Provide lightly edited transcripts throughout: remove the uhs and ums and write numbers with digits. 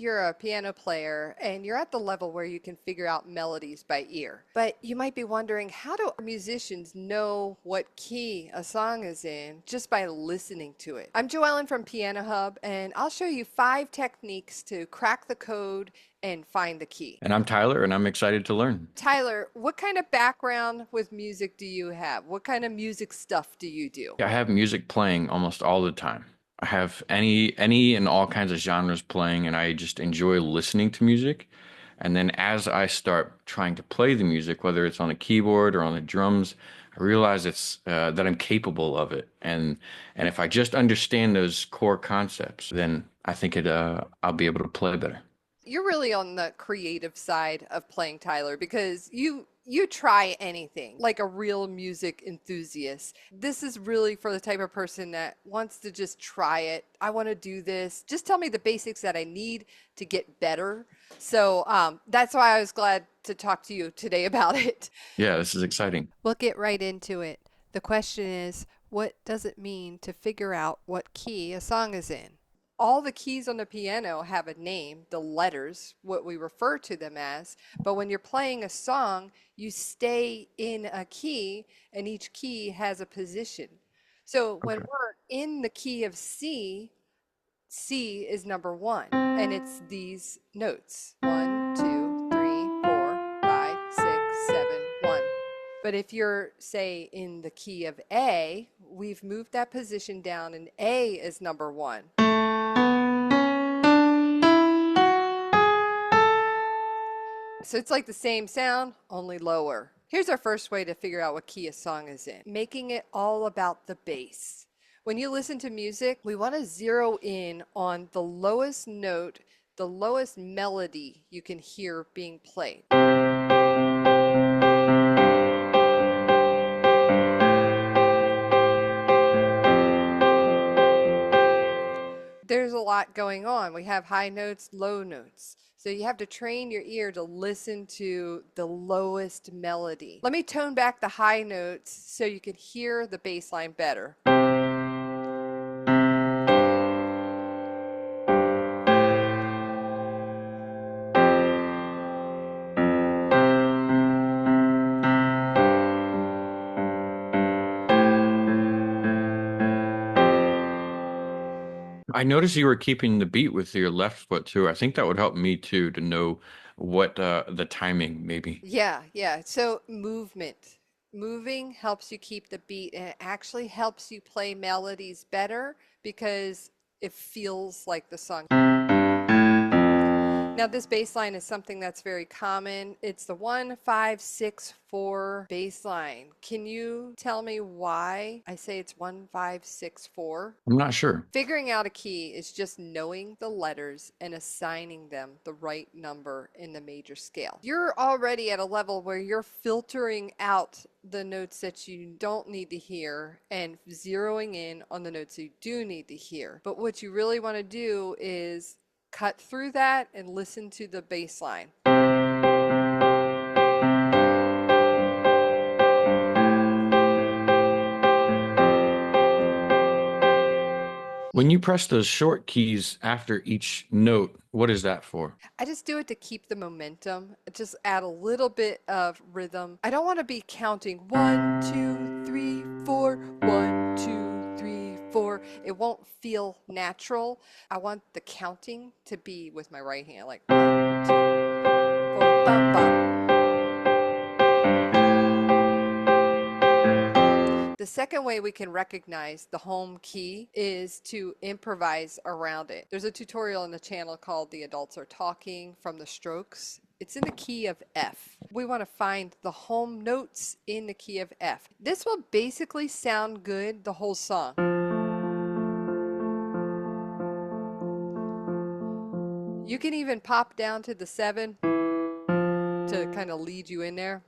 You're a piano player and you're at the level where you can figure out melodies by ear. But you might be wondering, how do musicians know what key a song is in just by listening to it? I'm Joellen from Piano Hub, and I'll show you 5 techniques to crack the code and find the key. And I'm Tyler, and I'm excited to learn. Tyler, what kind of background with music do you have? What kind of music stuff do you do? Yeah, I have music playing almost all the time. I have any and all kinds of genres playing, and I just enjoy listening to music. And then as I start trying to play the music, whether it's on a keyboard or on the drums, I realize it's that I'm capable of it. And if I just understand those core concepts, then I think I'll be able to play better. You're really on the creative side of playing, Tyler, because you try anything like a real music enthusiast. This is really for the type of person that wants to just try it. I want to do this. Just tell me the basics that I need to get better. So that's why I was glad to talk to you today about it. Yeah, this is exciting. We'll get right into it. The question is, what does it mean to figure out what key a song is in? All the keys on the piano have a name, the letters, what we refer to them as. But when you're playing a song, you stay in a key, and each key has a position. So when Okay. we're in the key of C, C is number one, and it's these notes: 1, 2, 3, 4, 5, 6, 7, 1. But if you're, say, in the key of A, we've moved that position down, and A is number one. So it's like the same sound, only lower. Here's our first way to figure out what key a song is in: making it all about the bass. When you listen to music, we want to zero in on the lowest note, the lowest melody you can hear being played. There's a lot going on. We have high notes, low notes. So you have to train your ear to listen to the lowest melody. Let me tone back the high notes so you can hear the bass line better. I noticed you were keeping the beat with your left foot too. I think that would help me too to know what the timing maybe. Yeah, yeah. So movement. Moving helps you keep the beat, and it actually helps you play melodies better because it feels like the song. Now, this bass line is something that's very common. It's the 1, 5, 6, 4 bass line. Can you tell me why I say it's 1, 5, 6, 4? I'm not sure. Figuring out a key is just knowing the letters and assigning them the right number in the major scale. You're already at a level where you're filtering out the notes that you don't need to hear and zeroing in on the notes you do need to hear. But what you really want to do is cut through that and listen to the bass line. When you press those short keys after each note, what is that for? I just do it to keep the momentum, just add a little bit of rhythm. I don't want to be counting 1, 2, 3, 4, 1, 2, 3, 4. It won't feel natural. I want the counting to be with my right hand, like 1, 2, 4, bum, bum. The second way we can recognize the home key is to improvise around it. There's a tutorial on the channel called The Adults Are Talking from the Strokes. It's in the key of F. We want to find the home notes in the key of F. This will basically sound good the whole song. You can even pop down to the 7 to kind of lead you in there.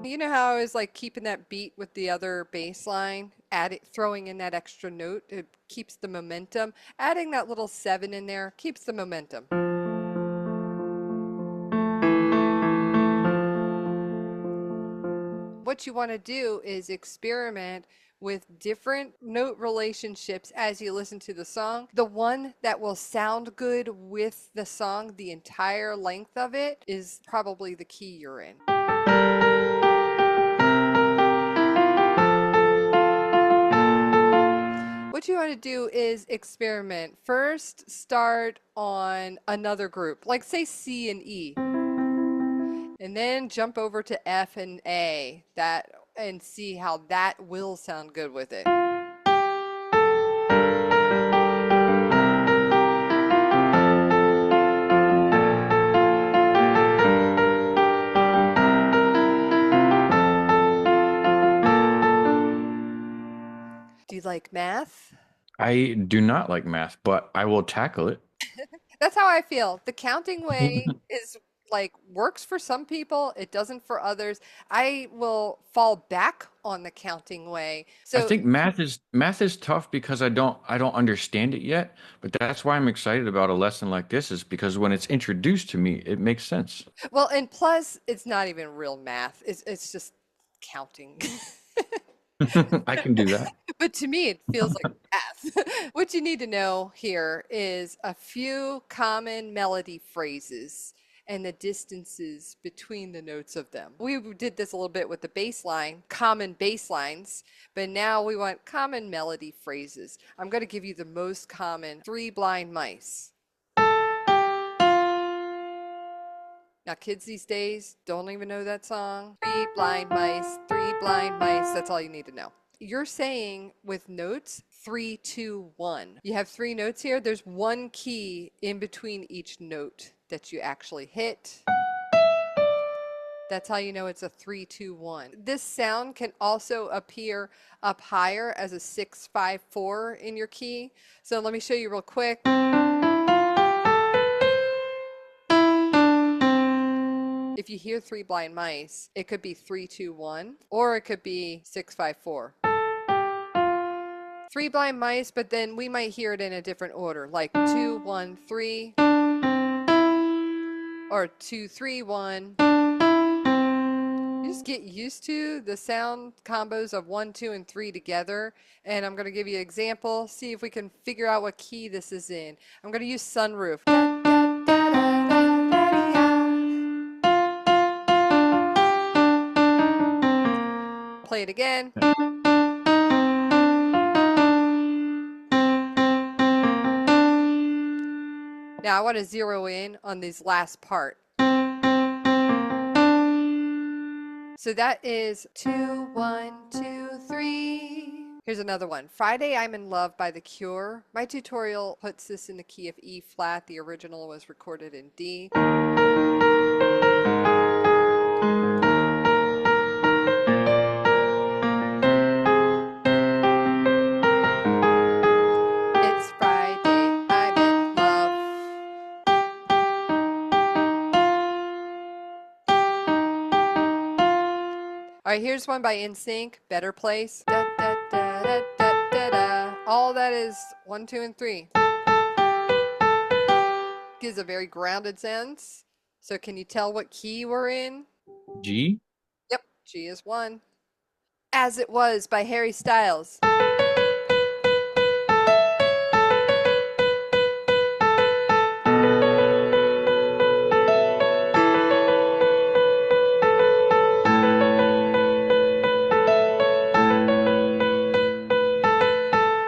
You know how I was like keeping that beat with the other bass line, throwing in that extra note, it keeps the momentum. Adding that little 7 in there keeps the momentum. What you want to do is experiment with different note relationships as you listen to the song. The one that will sound good with the song the entire length of it is probably the key you're in. What you want to do is experiment. First, start on another group, like say C and E, and then jump over to F and A, that and see how that will sound good with it. Do you like math? I do not like math, but I will tackle it. That's how I feel. The counting way is like works for some people, it doesn't for others. I will fall back on the counting way. I So, think math is tough because I don't understand it yet, but that's why I'm excited about a lesson like this is because when it's introduced to me, it makes sense. well, and plus it's not even real math. It's just counting. I can do that. But to me, it feels like math. What you need to know here is a few common melody phrases and the distances between the notes of them. We did this a little bit with the bass line, common bass lines, but now we want common melody phrases. I'm going to give you the most common Three Blind Mice. Now, kids these days don't even know that song. Three blind mice, three blind mice. That's all you need to know. You're saying with notes 3, 2, 1. You have three notes here. There's one key in between each note that you actually hit. That's how you know it's a 3, 2, 1. This sound can also appear up higher as a 6, 5, 4 in your key. So let me show you real quick. If you hear Three Blind Mice, it could be 3, 2, 1, or it could be 6, 5, 4. Three Blind Mice, but then we might hear it in a different order, like 2, 1, 3, or 2, 3, 1. You just get used to the sound combos of 1, 2, and 3 together. And I'm going to give you an example, see if we can figure out what key this is in. I'm going to use Sunroof. Play it again. Now I want to zero in on this last part. So that is 2, 1, 2, 3. Here's another one. Friday I'm in Love by The Cure. My tutorial puts this in the key of E flat. The original was recorded in D. It's Friday, I'm in love. All right, here's one by NSYNC, Better Place. Da, da, da, da, da, da, da. All that is 1, 2, and 3. Gives a very grounded sense. So can you tell what key we're in? G? Yep, G is 1. As It Was by Harry Styles.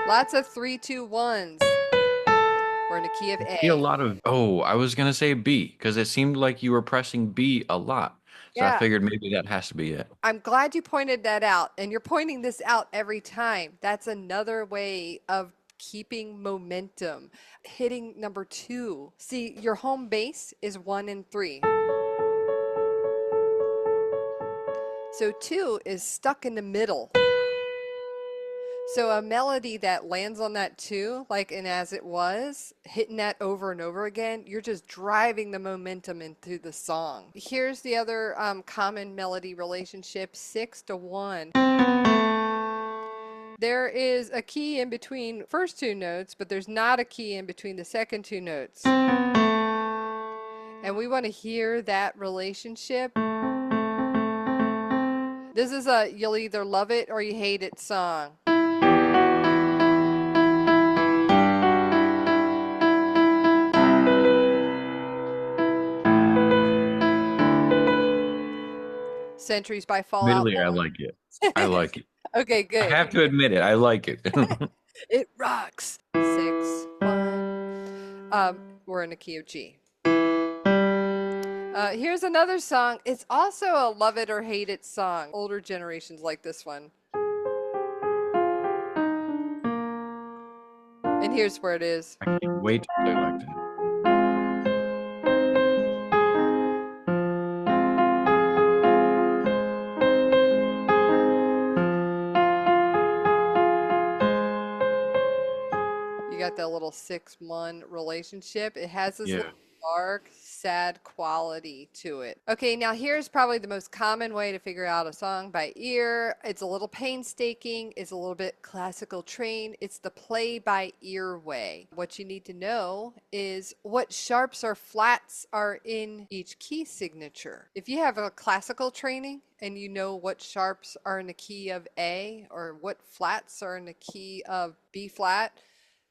Lots of 3, 2, 1s. We're in the key of I see a A. lot of, oh, I was gonna say B because it seemed like you were pressing B a lot. So I Yeah, figured maybe that has to be it. I'm glad you pointed that out. And you're pointing this out every time. That's another way of keeping momentum. Hitting number 2. See, your home base is 1 and 3. So 2 is stuck in the middle. So a melody that lands on that 2, like in As It Was, hitting that over and over again, you're just driving the momentum into the song. Here's the other common melody relationship, 6 to 1. There is a key in between first two notes, but there's not a key in between the second two notes. And we want to hear that relationship. This is a you'll either love it or you hate it song. Centuries by Fall Out Admittedly, I like it. I Boy. like it. Okay, I good. have to admit it. I like it. It rocks. 6-1. We're in the key of G. Here's another song. It's also a love it or hate it song. Older generations like this one. And here's where it is. I can't wait to play like that. You got that little 6-1 relationship. It has this little Yeah. dark, sad quality to it. Okay, now here's probably the most common way to figure out a song by ear. It's a little painstaking, it's a little bit classical trained. It's the play by ear way. What you need to know is what sharps or flats are in each key signature. If you have a classical training and you know what sharps are in the key of A or what flats are in the key of B flat,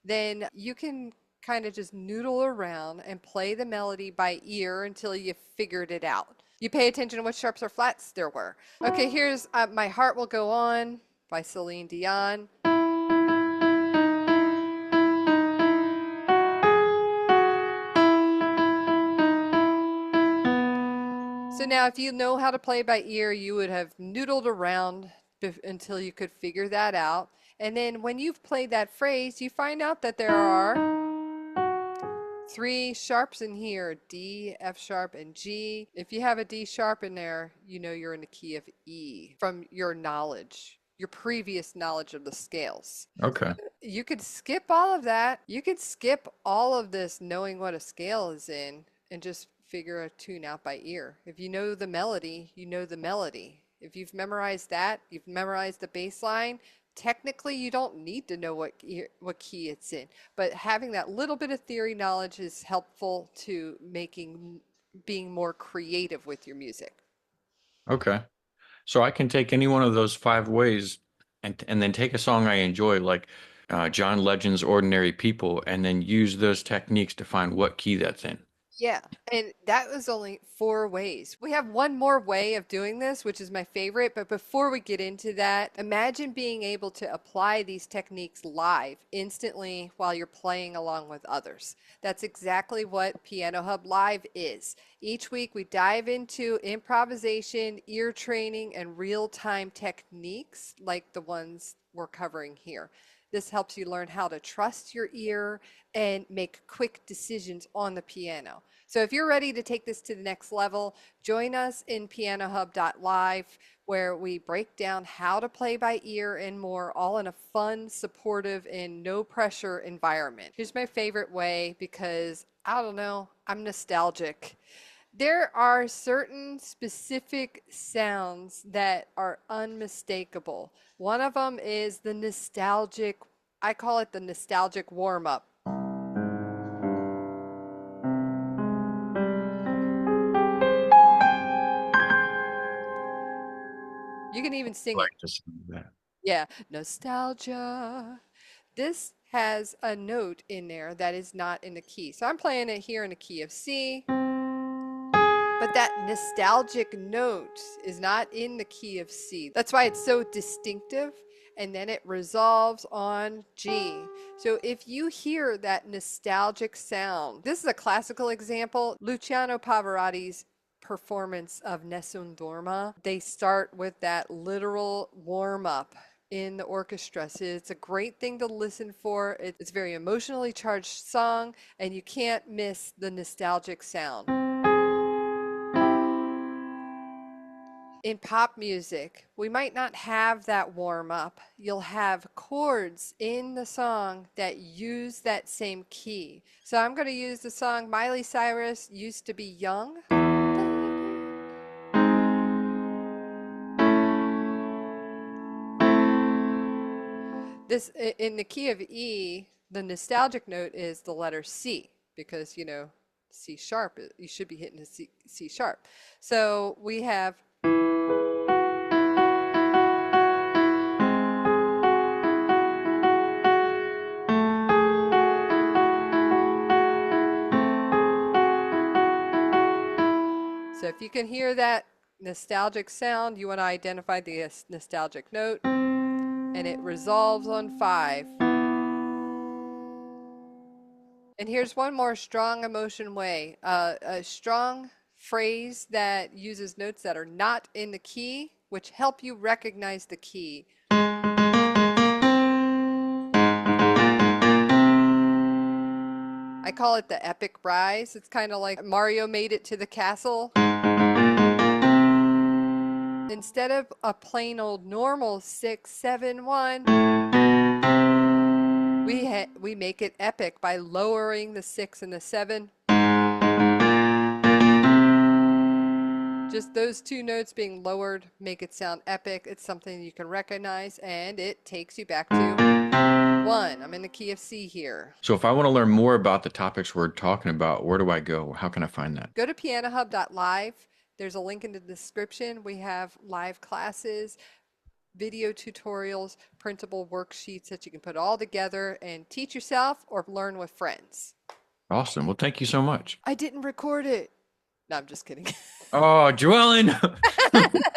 then you can kind of just noodle around and play the melody by ear until you figured it out. You pay attention to what sharps or flats there were. Okay, here's My Heart Will Go On by Celine Dion. So now if you know how to play by ear, you would have noodled around until you could figure that out. And then when you've played that phrase, you find out that there are three sharps in here: D, F sharp, and G. If you have a D sharp in there, you know you're in the key of E from your knowledge, your previous knowledge of the scales. Okay. You could skip all of that. You could skip all of this knowing what a scale is in and just figure a tune out by ear. If you know the melody, you know the melody. If you've memorized that, you've memorized the bass line. Technically, you don't need to know what key it's in, but having that little bit of theory knowledge is helpful to being more creative with your music. Okay. So I can take any one of those five ways and then take a song I enjoy, like John Legend's Ordinary People, and then use those techniques to find what key that's in. Yeah, and that was only four ways. We have one more way of doing this, which is my favorite. But before we get into that, imagine being able to apply these techniques live instantly while you're playing along with others. That's exactly what Piano Hub Live is. Each week we dive into improvisation, ear training, and real-time techniques like the ones we're covering here. This helps you learn how to trust your ear and make quick decisions on the piano. So if you're ready to take this to the next level, join us in pianohub.live, where we break down how to play by ear and more, all in a fun, supportive, and no pressure environment. Here's my favorite way because, I don't know, I'm nostalgic. There are certain specific sounds that are unmistakable. One of them is the nostalgic, I call it the nostalgic warm up. You can even I sing it. like to sing that. Yeah, nostalgia. This has a note in there that is not in the key. So I'm playing it here in the key of C, but that nostalgic note is not in the key of C. That's why it's so distinctive. And then it resolves on G. So if you hear that nostalgic sound, this is a classical example. Luciano Pavarotti's performance of Nessun Dorma, they start with that literal warm up in the orchestra. So it's a great thing to listen for. It's a very emotionally charged song, and you can't miss the nostalgic sound. In pop music, we might not have that warm up. You'll have chords in the song that use that same key. So I'm going to use the song Miley Cyrus Used to Be Young. This in the key of E, the nostalgic note is the letter C because, you know, C sharp, you should be hitting a C sharp. So we have So if you can hear that nostalgic sound. You want to identify the nostalgic note, and it resolves on 5. And here's one more strong emotion way. A strong phrase that uses notes that are not in the key, which help you recognize the key. I call it the epic rise. It's kind of like Mario made it to the castle. Instead of a plain old normal 6, 7, 1, we make it epic by lowering the 6 and the 7. Just those two notes being lowered make it sound epic. It's something you can recognize, and it takes you back to 1. I'm in the key of C here. So if I want to learn more about the topics we're talking about, where do I go? How can I find that? Go to pianohub.live. There's a link in the description. We have live classes, video tutorials, printable worksheets that you can put all together and teach yourself or learn with friends. Awesome. Well, thank you so much. I didn't record it. No, I'm just kidding. Oh, Joellen.